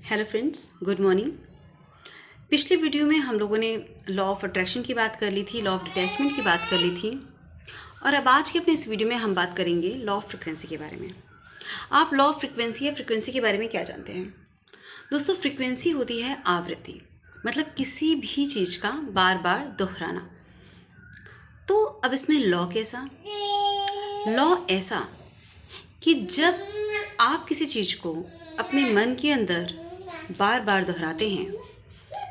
Hello friends, good morning. पिछले video में हम लोगों ने लॉ ऑफ अट्रैक्शन की बात कर ली थी, लॉ ऑफ डिटैचमेंट की बात कर ली थी और अब आज के अपने इस वीडियो में हम बात करेंगे लॉ ऑफ फ्रिक्वेंसी के बारे में। आप लॉ ऑफ फ्रिक्वेंसी या फ्रिक्वेंसी के बारे में क्या जानते हैं? दोस्तों, फ्रिक्वेंसी होती है आवृत्ति, मतलब किसी भी चीज़ का बार बार दोहराना। तो अब इसमें लॉ कैसा? लॉ ऐसा कि जब आप किसी चीज़ को अपने मन के अंदर बार बार दोहराते हैं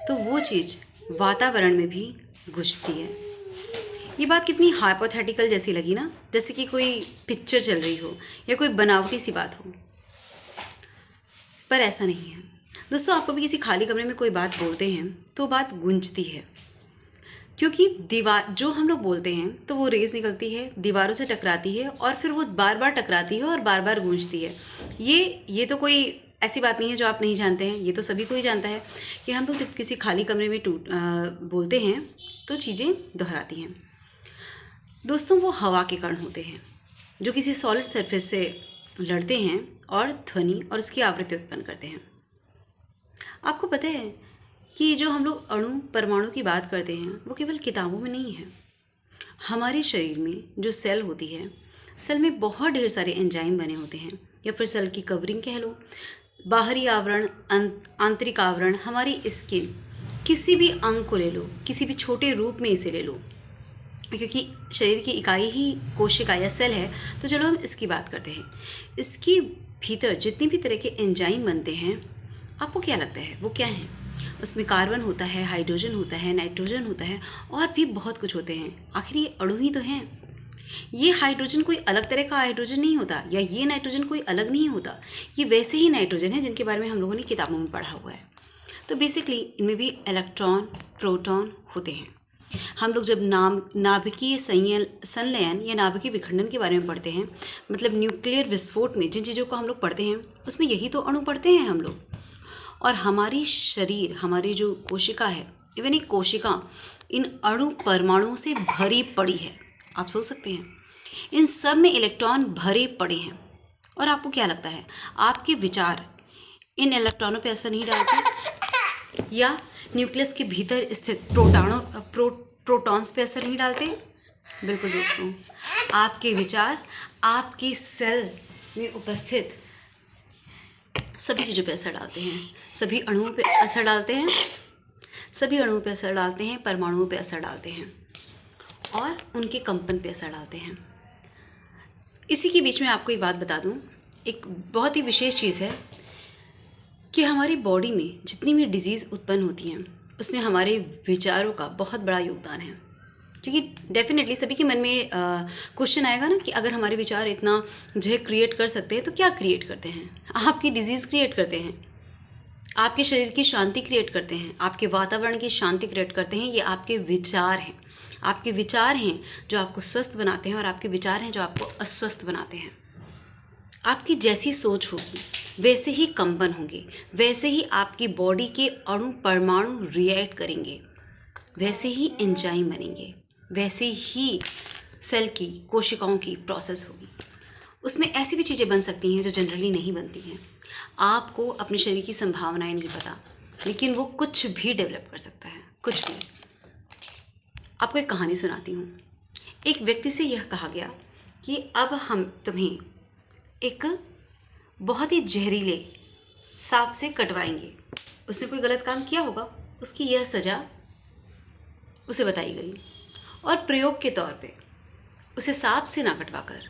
तो वो चीज़ वातावरण में भी गूंजती है। ये बात कितनी हाइपोथेटिकल जैसी लगी ना, जैसे कि कोई पिक्चर चल रही हो या कोई बनावटी सी बात हो, पर ऐसा नहीं है। दोस्तों, आप कभी किसी खाली कमरे में कोई बात बोलते हैं तो बात गूंजती है, क्योंकि दीवार जो हम लोग बोलते हैं तो वो रेज निकलती है, दीवारों से टकराती है और फिर वो बार बार टकराती है और बार बार गूंजती है। ये तो कोई ऐसी बात नहीं है जो आप नहीं जानते हैं, ये तो सभी को ही जानता है कि हम लोग जब किसी खाली कमरे में बोलते हैं तो चीज़ें दोहराती हैं। दोस्तों, वो हवा के कण होते हैं जो किसी सॉलिड सरफेस से लड़ते हैं और ध्वनि और उसकी आवृत्ति उत्पन्न करते हैं। आपको पता है कि जो हम लोग अणु परमाणु की बात करते हैं वो केवल किताबों में नहीं है। हमारे शरीर में जो सेल होती है, सेल में बहुत ढेर सारे एंजाइम बने होते हैं, या फिर सेल की कवरिंग कह लो, बाहरी आवरण, आंतरिक आवरण, हमारी स्किन, किसी भी अंग को ले लो, किसी भी छोटे रूप में इसे ले लो, क्योंकि शरीर की इकाई ही कोशिका या सेल है। तो चलो हम इसकी बात करते हैं। इसके भीतर जितनी भी तरह के एंजाइम बनते हैं, आपको क्या लगता है वो क्या हैं? उसमें कार्बन होता है, हाइड्रोजन होता है, नाइट्रोजन होता है और भी बहुत कुछ होते हैं। आखिर ये अणु ही तो हैं। ये हाइड्रोजन कोई अलग तरह का हाइड्रोजन नहीं होता, या ये नाइट्रोजन कोई अलग नहीं होता। ये वैसे ही नाइट्रोजन है जिनके बारे में हम लोगों ने किताबों में पढ़ा हुआ है। तो बेसिकली इनमें भी इलेक्ट्रॉन, प्रोटॉन होते हैं। हम लोग जब नाभिकीय संलयन या नाभिकीय विखंडन के बारे में पढ़ते हैं, मतलब न्यूक्लियर विस्फोट में जिन चीज़ों को हम लोग पढ़ते हैं उसमें यही तो अणु पढ़ते हैं हम लोग। और हमारी शरीर, हमारी जो कोशिका है, इवन एक कोशिका इन अणु परमाणुओं से भरी पड़ी है। आप सोच सकते हैं, इन सब में इलेक्ट्रॉन भरे पड़े हैं। और आपको क्या लगता है, आपके विचार इन इलेक्ट्रॉनों पे असर नहीं डालते, या न्यूक्लियस के भीतर स्थित प्रोटॉन्स पे असर नहीं डालते? बिल्कुल दोस्तों, आपके विचार आपके सेल में उपस्थित सभी चीज़ों पे असर डालते हैं, सभी अणुओं पे असर डालते हैं, सभी अणुओं पे असर डालते हैं, परमाणुओं पे असर डालते हैं और उनके कंपन पे असर डालते हैं। इसी के बीच में आपको एक बात बता दूं, एक बहुत ही विशेष चीज़ है कि हमारी बॉडी में जितनी भी डिजीज़ उत्पन्न होती हैं उसमें हमारे विचारों का बहुत बड़ा योगदान है। क्योंकि डेफिनेटली सभी के मन में क्वेश्चन आएगा ना कि अगर हमारे विचार इतना जो है क्रिएट कर सकते हैं तो क्या क्रिएट करते हैं? आपकी डिजीज़ क्रिएट करते हैं, आपके शरीर की शांति क्रिएट करते हैं, आपके वातावरण की शांति क्रिएट करते हैं। ये आपके विचार हैं। आपके विचार हैं जो आपको स्वस्थ बनाते हैं और आपके विचार हैं जो आपको अस्वस्थ बनाते हैं। आपकी जैसी सोच होगी वैसे ही कंपन होंगे, वैसे ही आपकी बॉडी के अणु परमाणु रिएक्ट करेंगे, वैसे ही एंजाइम बनेंगे, वैसे ही सेल की, कोशिकाओं की प्रोसेस होगी। उसमें ऐसी भी चीज़ें बन सकती हैं जो जनरली नहीं बनती हैं। आपको अपने शरीर की संभावनाएं नहीं पता, लेकिन वो कुछ भी डेवलप कर सकता है, कुछ भी। आपको एक कहानी सुनाती हूँ। एक व्यक्ति से यह कहा गया कि अब हम तुम्हें एक बहुत ही जहरीले सांप से कटवाएंगे। उसने कोई गलत काम किया होगा, उसकी यह सज़ा उसे बताई गई और प्रयोग के तौर पे उसे सांप से ना कटवाकर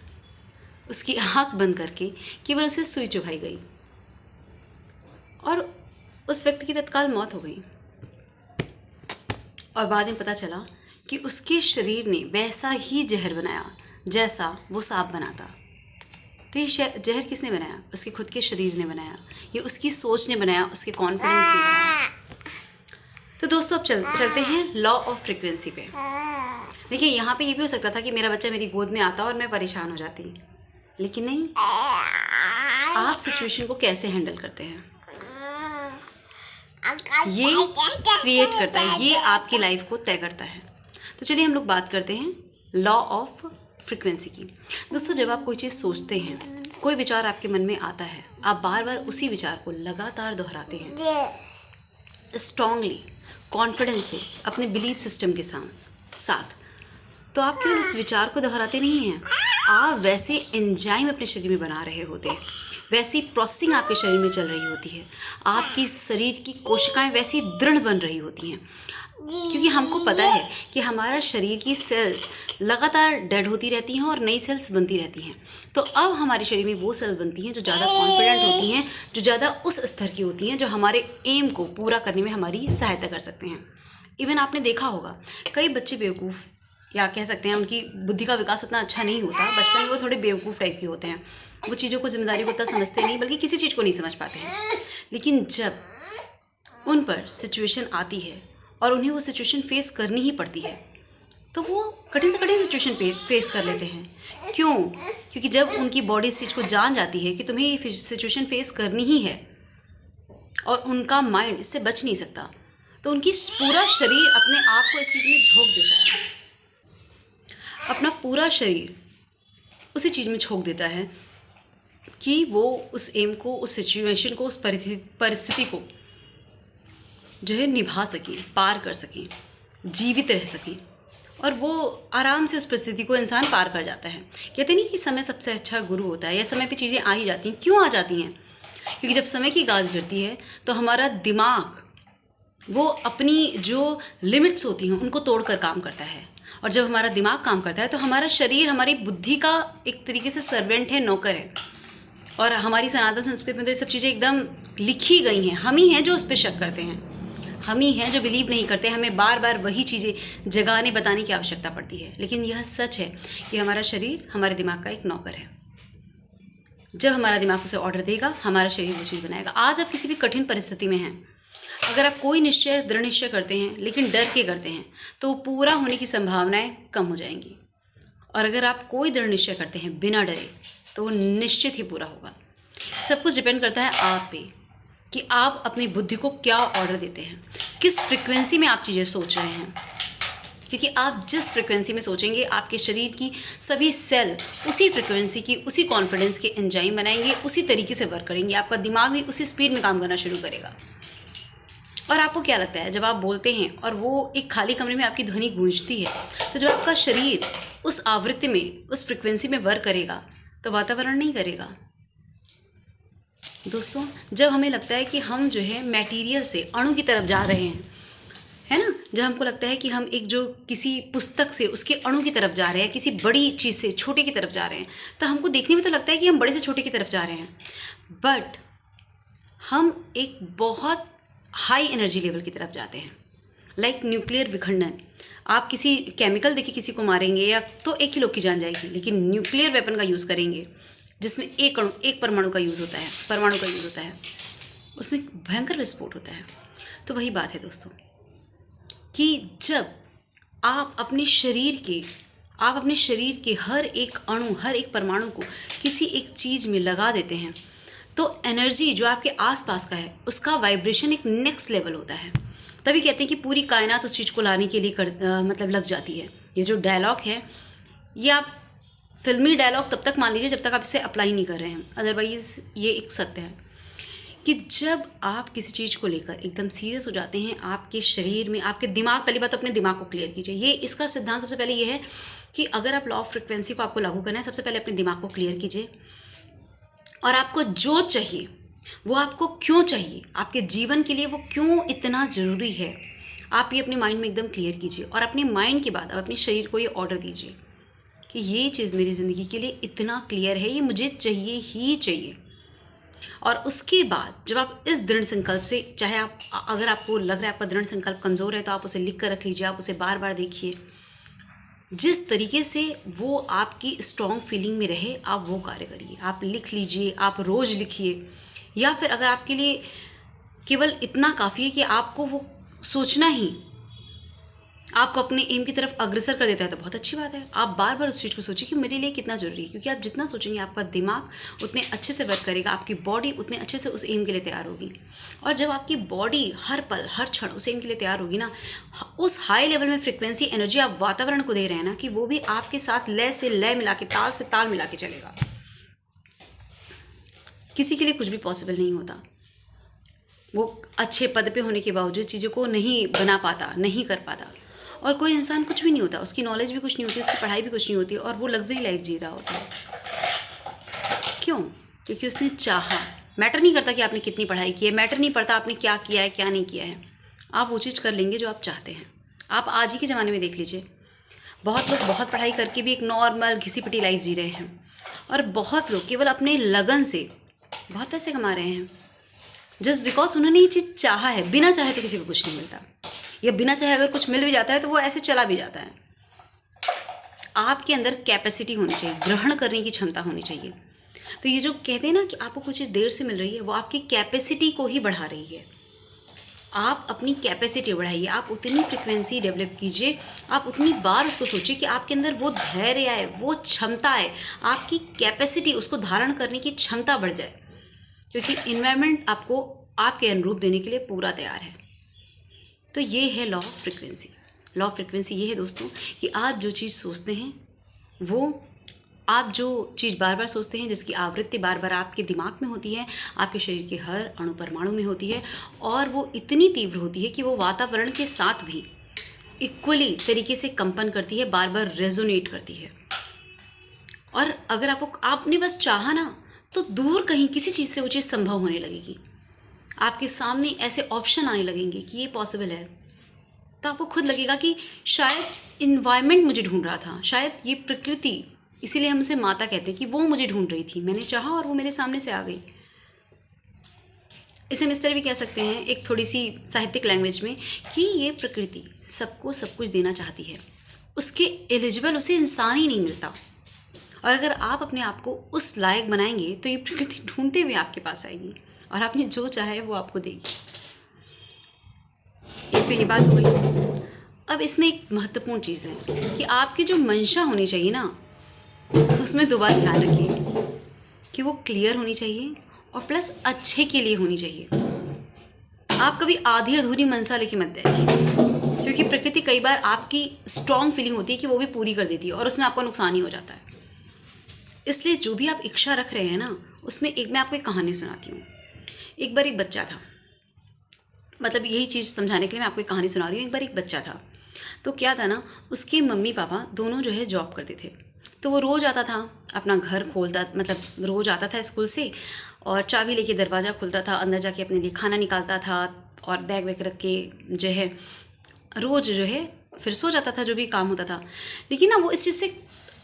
उसकी आँख बंद करके केवल उसे सुई चुभाई गई और उस व्यक्ति की तत्काल मौत हो गई। और बाद में पता चला कि उसके शरीर ने वैसा ही जहर बनाया जैसा वो सांप बनाता। तो ये जहर किसने बनाया? उसके खुद के शरीर ने बनाया, ये उसकी सोच ने बनाया, उसके कॉन्फिडेंस ने बनाया। तो दोस्तों, अब चलते हैं लॉ ऑफ फ्रिक्वेंसी पे। देखिए, यहाँ पे ये भी हो सकता था कि मेरा बच्चा मेरी गोद में आता और मैं परेशान हो जाती, लेकिन नहीं। आप सिचुएशन को कैसे हैंडल करते हैं ये क्रिएट करता है, ये आपकी लाइफ को तय करता है। तो चलिए हम लोग बात करते हैं लॉ ऑफ फ्रिक्वेंसी की। दोस्तों, जब आप कोई चीज़ सोचते हैं कोई विचार आपके मन में आता है, आप बार बार उसी विचार को लगातार दोहराते हैं स्ट्रांगली, कॉन्फिडेंस से, अपने बिलीफ सिस्टम के साथ, तो आप केवल उस विचार को दोहराते नहीं हैं, आप वैसे एंजाइम अपने शरीर में बना रहे होते हैं, वैसी प्रोसेसिंग आपके शरीर में चल रही होती है, आपकी शरीर की कोशिकाएं वैसी दृढ़ बन रही होती हैं, क्योंकि हमको पता है कि हमारा शरीर की सेल लगातार डेड होती रहती हैं और नई सेल्स बनती रहती हैं। तो अब हमारे शरीर में वो सेल बनती हैं जो ज़्यादा कॉन्फिडेंट होती हैं, जो ज़्यादा उस स्तर की होती हैं, जो हमारे एम को पूरा करने में हमारी सहायता कर सकते हैं। इवन आपने देखा होगा कई बच्चे बेवकूफ़, या कह सकते हैं उनकी बुद्धि का विकास उतना अच्छा नहीं होता, बचपन में वो थोड़े बेवकूफ़ टाइप के होते हैं, वो चीज़ों को, जिम्मेदारी को उतना समझते नहीं, बल्कि किसी चीज़ को नहीं समझ पाते हैं। लेकिन जब उन पर सिचुएशन आती है और उन्हें वो सिचुएशन फेस करनी ही पड़ती है, तो वो कठिन से कठिन सिचुएशन फेस कर लेते हैं। क्यों? क्योंकि जब उनकी बॉडी इस चीज़ को जान जाती है कि तुम्हें ये सिचुएशन फेस करनी ही है और उनका माइंड इससे बच नहीं सकता, तो उनकी पूरा शरीर अपने आप को इस चीज़ में झोंक देता है, अपना पूरा शरीर उसी चीज़ में झोंक देता है कि वो उस एम को, उस सिचुएशन को, उस परिस्थिति को जो है निभा सके, पार कर सके, जीवित रह सके, और वो आराम से उस परिस्थिति को इंसान पार कर जाता है। कहते नहीं कि समय सबसे अच्छा गुरु होता है, या समय पे चीज़ें आ ही जाती हैं। क्यों आ जाती हैं? क्योंकि जब समय की गाज गिरती है तो हमारा दिमाग वो अपनी जो लिमिट्स होती हैं उनको तोड़कर काम करता है, और जब हमारा दिमाग काम करता है तो हमारा शरीर हमारी बुद्धि का एक तरीके से सर्वेंट है, नौकर है। और हमारी सनातन संस्कृति में तो ये सब चीज़ें एकदम लिखी गई हैं। हम ही हैं जो उस पर शक करते हैं, हम ही हैं जो बिलीव नहीं करते, हमें बार बार वही चीज़ें जगाने बताने की आवश्यकता पड़ती है। लेकिन यह सच है कि हमारा शरीर हमारे दिमाग का एक नौकर है। जब हमारा दिमाग उसे ऑर्डर देगा, हमारा शरीर वो चीज़ बनाएगा। आज आप किसी भी कठिन परिस्थिति में हैं, अगर आप कोई निश्चय, दृढ़ निश्चय करते हैं लेकिन डर के करते हैं, तो वो पूरा होने की संभावनाएं कम हो जाएंगी। और अगर आप कोई दृढ़ निश्चय करते हैं बिना डरे, तो वो निश्चित ही पूरा होगा। सब कुछ डिपेंड करता है आप पे कि आप अपनी बुद्धि को क्या ऑर्डर देते हैं, किस फ्रिक्वेंसी में आप चीज़ें सोच रहे हैं। क्योंकि आप जिस फ्रिक्वेंसी में सोचेंगे, आपके शरीर की सभी सेल उसी फ्रिक्वेंसी की, उसी कॉन्फिडेंस के एंजाइम बनाएंगे, उसी तरीके से वर्क करेंगे। आपका दिमाग भी उसी स्पीड में काम करना शुरू करेगा। और आपको क्या लगता है, जब आप बोलते हैं और वो एक खाली कमरे में आपकी ध्वनि गूंजती है, तो जब आपका शरीर उस आवृत्ति में, उस फ्रिक्वेंसी में वर्क करेगा, तो वातावरण नहीं करेगा। दोस्तों, जब हमें लगता है कि हम जो है मटेरियल से अणु की तरफ जा रहे हैं, है ना, जब हमको लगता है कि हम एक जो किसी पुस्तक से उसके अणु की तरफ जा रहे हैं, किसी बड़ी चीज़ से छोटे की तरफ जा रहे हैं, तो हमको देखने में तो लगता है कि हम बड़े से छोटे की तरफ जा रहे हैं, बट हम एक बहुत हाई एनर्जी लेवल की तरफ जाते हैं। लाइक न्यूक्लियर विखंडन। आप किसी केमिकल देखिए किसी को मारेंगे या तो एक ही लोग की जान जाएगी, लेकिन न्यूक्लियर वेपन का यूज़ करेंगे जिसमें एक परमाणु का यूज़ होता है, उसमें भयंकर विस्फोट होता है। तो वही बात है दोस्तों कि जब आप अपने शरीर के हर एक अणु, हर एक परमाणु को किसी एक चीज़ में लगा देते हैं, तो एनर्जी जो आपके आसपास का है उसका वाइब्रेशन एक नेक्स्ट लेवल होता है। तभी कहते हैं कि पूरी कायनात उस चीज़ को लाने के लिए मतलब लग जाती है। ये जो डायलॉग है, ये आप फिल्मी डायलॉग तब तक मान लीजिए जब तक आप इसे अप्लाई नहीं कर रहे हैं, अदरवाइज़ ये एक सत्य है कि जब आप किसी चीज़ को लेकर एकदम सीरियस हो जाते हैं, आपके शरीर में, आपके दिमाग, पहली बात तो अपने दिमाग को क्लियर कीजिए। ये इसका सिद्धांत सबसे पहले ये है कि अगर आप लॉ ऑफ फ्रिक्वेंसी को आपको लागू करना है, सबसे पहले अपने दिमाग को क्लियर कीजिए, और आपको जो चाहिए वो आपको क्यों चाहिए, आपके जीवन के लिए वो क्यों इतना ज़रूरी है, आप ये अपने माइंड में एकदम क्लियर कीजिए। और अपने माइंड के बाद आप अपने शरीर को ये ऑर्डर दीजिए कि ये चीज़ मेरी ज़िंदगी के लिए इतना क्लियर है, ये मुझे चाहिए ही चाहिए। और उसके बाद जब आप इस दृढ़ संकल्प से, चाहे आप, अगर आपको लग रहा है आपका दृढ़ संकल्प कमज़ोर है, तो आप उसे लिख कर रख लीजिए, आप उसे बार बार देखिए। जिस तरीके से वो आपकी स्ट्रॉन्ग फीलिंग में रहे, आप वो कार्य करिए। आप लिख लीजिए, आप रोज़ लिखिए, या फिर अगर आपके लिए केवल इतना काफ़ी है कि आपको वो सोचना ही आपको अपने एम की तरफ अग्रसर कर देता है, तो बहुत अच्छी बात है। आप बार बार उस चीज़ को सोचिए कि मेरे लिए कितना ज़रूरी है, क्योंकि आप जितना सोचेंगे आपका दिमाग उतने अच्छे से वर्क करेगा, आपकी बॉडी उतने अच्छे से उस एम के लिए तैयार होगी। और जब आपकी बॉडी हर पल, हर क्षण उस एम के लिए तैयार होगी ना, उस हाई लेवल में फ्रिक्वेंसी, एनर्जी आप वातावरण को दे रहे हैं ना, कि वो भी आपके साथ लय से लय मिला के, ताल से ताल मिला के चलेगा। किसी के लिए कुछ भी पॉसिबल नहीं होता। वो अच्छे पद पे होने के बावजूद चीज़ों को नहीं बना पाता, नहीं कर पाता। और कोई इंसान कुछ भी नहीं होता, उसकी नॉलेज भी कुछ नहीं होती, उसकी पढ़ाई भी कुछ नहीं होती, और वो लग्जरी लाइफ जी रहा होता है। क्यों? क्योंकि उसने चाहा। मैटर नहीं करता कि आपने कितनी पढ़ाई की है, मैटर नहीं पड़ता आपने क्या किया है क्या नहीं किया है। आप वो चीज़ कर लेंगे जो आप चाहते हैं। आप आज ही के ज़माने में देख लीजिए, बहुत लोग बहुत पढ़ाई करके भी एक नॉर्मल घिसी पिटी लाइफ जी रहे हैं, और बहुत लोग केवल अपने लगन से बहुत पैसे कमा रहे हैं, जस्ट बिकॉज उन्होंने ये चीज़ चाहा है। बिना चाहे तो किसी को कुछ नहीं मिलता, या बिना चाहे अगर कुछ मिल भी जाता है तो वो ऐसे चला भी जाता है। आपके अंदर कैपेसिटी होनी चाहिए, ग्रहण करने की क्षमता होनी चाहिए। तो ये जो कहते हैं ना कि आपको कुछ चीज़ देर से मिल रही है, वो आपकी कैपेसिटी को ही बढ़ा रही है। आप अपनी कैपेसिटी बढ़ाइए, आप उतनी फ्रिक्वेंसी डेवलप कीजिए, आप उतनी बार उसको सोचिए कि आपके अंदर वो धैर्य आए, वो क्षमता आए, आपकी कैपेसिटी, उसको धारण करने की क्षमता बढ़ जाए, क्योंकि इन्वायरमेंट आपको आपके अनुरूप देने के लिए पूरा तैयार है। तो ये है law of frequency. Law of frequency ये है दोस्तों कि आप जो चीज़ सोचते हैं, वो आप जो चीज़ बार बार सोचते हैं, जिसकी आवृत्ति बार बार आपके दिमाग में होती है, आपके शरीर के हर अणु परमाणु में होती है, और वो इतनी तीव्र होती है कि वो वातावरण के साथ भी इक्वली तरीके से कंपन करती है, बार बार रेजोनेट करती है। और अगर आपने बस चाहा ना, तो दूर कहीं किसी चीज़ से वो चीज़ संभव होने लगेगी। आपके सामने ऐसे ऑप्शन आने लगेंगे कि ये पॉसिबल है। तो आपको खुद लगेगा कि शायद इन्वायरमेंट मुझे ढूंढ रहा था, शायद ये प्रकृति, इसीलिए हम उसे माता कहते हैं, कि वो मुझे ढूंढ रही थी, मैंने चाहा और वो मेरे सामने से आ गई। इसे हम इस तरह भी कह सकते हैं एक थोड़ी सी साहित्यिक लैंग्वेज में, कि ये प्रकृति सबको सब कुछ देना चाहती है, उसके एलिजिबल उसे इंसान ही नहीं मिलता, और अगर आप अपने आप को उस लायक बनाएंगे तो ये प्रकृति ढूंढते हुए आपके पास आएगी, और आपने जो चाहा है वो आपको देगी। एक तो ये बात हो गई। अब इसमें एक महत्वपूर्ण चीज़ है कि आपकी जो मंशा होनी चाहिए ना, तो उसमें दोबारा ध्यान रखिए कि वो क्लियर होनी चाहिए, और प्लस अच्छे के लिए होनी चाहिए। आप कभी आधी अधूरी मंशा लेके मत जाइए, क्योंकि प्रकृति कई बार आपकी स्ट्रॉन्ग फीलिंग होती है कि वो भी पूरी कर देती है, और उसमें आपका नुकसान ही हो जाता है। इसलिए जो भी आप इच्छा रख रहे हैं ना, उसमें मैं आपको एक कहानी सुनाती हूँ। एक बार एक बच्चा था, मतलब यही चीज़ समझाने के लिए मैं आपको एक कहानी सुना रही हूँ। एक बार एक बच्चा था, तो क्या था ना, उसके मम्मी पापा दोनों जो है जॉब करते थे। तो वो रोज़ आता था, अपना घर खोलता, मतलब रोज़ आता था स्कूल से, और चाबी लेके दरवाज़ा खोलता था, अंदर जाके अपने लिए खाना निकालता था, और बैग वैग रख के जो है रोज़ जो है फिर सो जाता था, जो भी काम होता था। लेकिन ना वो इस चीज़ से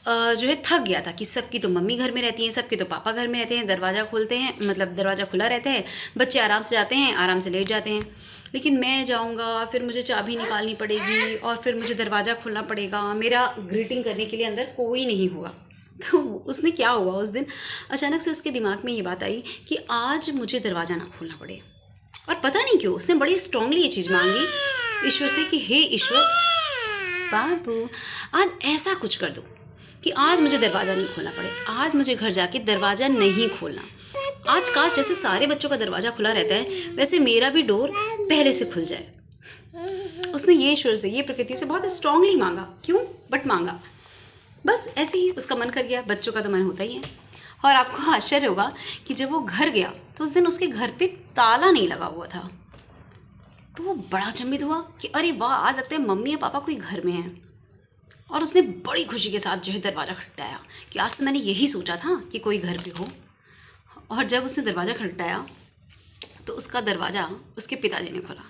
जो है थक गया था कि सबकी तो मम्मी घर में रहती हैं, सबके तो पापा घर में रहते हैं, दरवाज़ा खोलते हैं, मतलब दरवाज़ा खुला रहता है, बच्चे आराम से जाते हैं, आराम से लेट जाते हैं, लेकिन मैं जाऊंगा, फिर मुझे चाबी निकालनी पड़ेगी, और फिर मुझे दरवाज़ा खोलना पड़ेगा, मेरा ग्रीटिंग करने के लिए अंदर कोई नहीं होगा। तो उसने क्या हुआ, उस दिन अचानक से उसके दिमाग में ये बात आई कि आज मुझे दरवाज़ा ना खोलना पड़े। और पता नहीं क्यों उसने बड़ी स्ट्रांगली ये चीज़ मांगी ईश्वर से कि हे ईश्वर बाबू, आज ऐसा कुछ कर दो कि आज मुझे दरवाज़ा नहीं खोलना पड़े, आज मुझे घर जाके दरवाज़ा नहीं खोलना। आज काश जैसे सारे बच्चों का दरवाज़ा खुला रहता है, वैसे मेरा भी डोर पहले से खुल जाए। उसने ये ईश्वर से, ये प्रकृति से बहुत स्ट्रांगली मांगा। क्यों? बट मांगा, बस ऐसे ही उसका मन कर गया। बच्चों का तो मन होता ही है। और आपको आश्चर्य होगा कि जब वो घर गया तो उस दिन उसके घर पे ताला नहीं लगा हुआ था। तो वो बड़ा अचंभित हुआ कि अरे वाह, आज लगता है मम्मी या पापा कोई घर में हैं। और उसने बड़ी खुशी के साथ जो है दरवाज़ा खटखटाया कि आज तो मैंने यही सोचा था कि कोई घर पे हो। और जब उसने दरवाज़ा खटखटाया तो उसका दरवाज़ा उसके पिताजी ने खोला,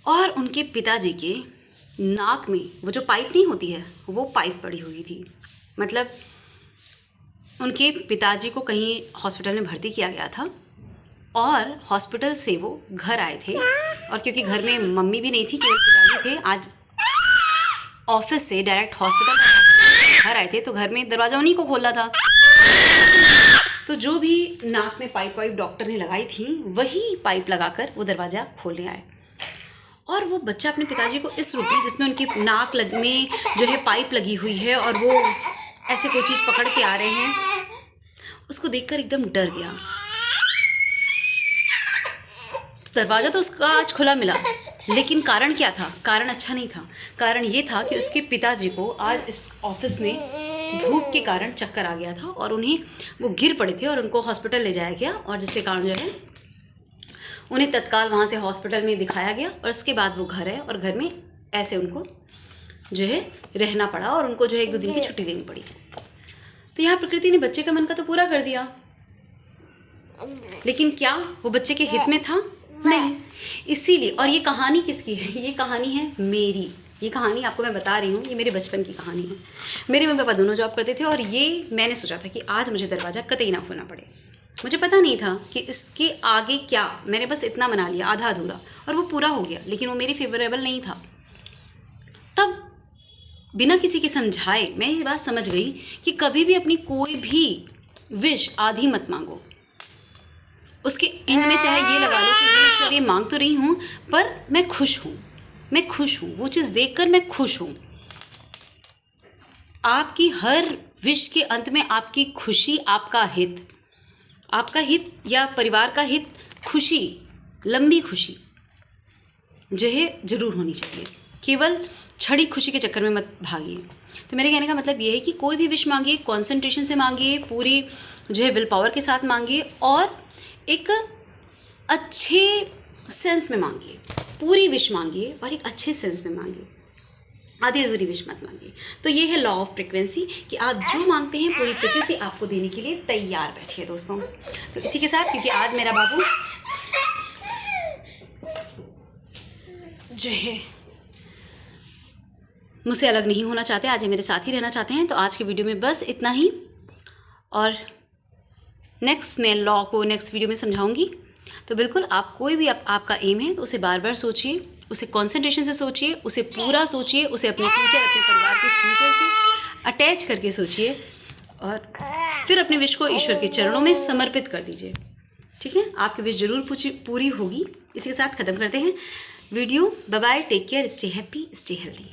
और उनके पिताजी के नाक में वो जो पाइप नहीं होती है, वो पाइप पड़ी हुई थी। मतलब उनके पिताजी को कहीं हॉस्पिटल में भर्ती किया गया था, और हॉस्पिटल से वो घर आए थे, और क्योंकि घर में मम्मी भी नहीं थी, केवल पिताजी थे, आज ऑफिस से डायरेक्ट हॉस्पिटल घर आए थे, तो घर में दरवाज़ा उन्हीं को खोलना था। तो जो भी नाक में पाइप डॉक्टर ने लगाई थी, वही पाइप लगाकर वो दरवाज़ा खोलने आए। और वो बच्चा अपने पिताजी को इस रूप में, जिसमें उनकी नाक में जो है पाइप लगी हुई है और वो ऐसे कोई चीज़ पकड़ के आ रहे हैं, उसको देखकर एकदम डर गया। दरवाज़ा तो उसका आज खुला मिला, लेकिन कारण क्या था? कारण अच्छा नहीं था। कारण ये था कि उसके पिताजी को आज इस ऑफिस में धूप के कारण चक्कर आ गया था और उन्हें वो गिर पड़े थे और उनको हॉस्पिटल ले जाया गया, और जिसके कारण जो है उन्हें तत्काल वहाँ से हॉस्पिटल में दिखाया गया, और उसके बाद वो घर आए और घर में ऐसे उनको जो है रहना पड़ा और उनको जो है 1-2 दिन की छुट्टी लेनी पड़ी। तो यहाँ प्रकृति ने बच्चे का मन का तो पूरा कर दिया, लेकिन क्या वो बच्चे के हित में था? नहीं। इसीलिए, और ये कहानी किसकी है? ये कहानी है मेरी। ये कहानी आपको मैं बता रही हूँ, ये मेरे बचपन की कहानी है। मेरे मम्मी पापा दोनों जॉब करते थे और ये मैंने सोचा था कि आज मुझे दरवाज़ा कतई ना खोलना पड़े। मुझे पता नहीं था कि इसके आगे क्या, मैंने बस इतना बना लिया आधा अधूरा, और वो पूरा हो गया, लेकिन वो मेरे फेवरेबल नहीं था। तब बिना किसी के समझाए मैं ये बात समझ गई कि कभी भी अपनी कोई भी विश आधी मत मांगो। उसके एंड में चाहे ये लगा लो कि ये मांग तो रही हूँ पर मैं खुश हूँ, मैं खुश हूँ, वो चीज़ देखकर मैं खुश हूँ। आपकी हर विश के अंत में आपकी खुशी, आपका हित या परिवार का हित, खुशी, लंबी खुशी जो है ज़रूर होनी चाहिए। केवल छड़ी खुशी के चक्कर में मत भागिए। तो मेरे कहने का मतलब ये है कि कोई भी विश मांगिए, कॉन्सेंट्रेशन से मांगिए, पूरी जो है विल पावर के साथ मांगिए, और एक अच्छे सेंस में मांगिए। पूरी विश मांगिए और एक अच्छे सेंस में मांगिए, आधी अधूरी विश मत मांगिए। तो ये है लॉ ऑफ फ्रिक्वेंसी कि आप जो मांगते हैं पूरी प्रकृति आपको देने के लिए तैयार बैठी है दोस्तों। तो इसी के साथ, क्योंकि आज मेरा बाबू जो है मुझसे अलग नहीं होना चाहते, आज ये मेरे साथ ही रहना चाहते हैं, तो आज की वीडियो में बस इतना ही, और नेक्स्ट मैं लॉ को नेक्स्ट वीडियो में समझाऊंगी। तो बिल्कुल आप कोई भी आपका एम है तो उसे बार बार सोचिए, उसे कंसंट्रेशन से सोचिए, उसे पूरा सोचिए, उसे अपने फ्यूचर, अपने परिवार के फ्यूचर से अटैच करके सोचिए, और फिर अपने विश को ईश्वर के चरणों में समर्पित कर दीजिए। ठीक है, आपकी विश जरूर पूरी होगी। इसी के साथ ख़त्म करते हैं video. Bye bye, take care, stay happy, stay healthy.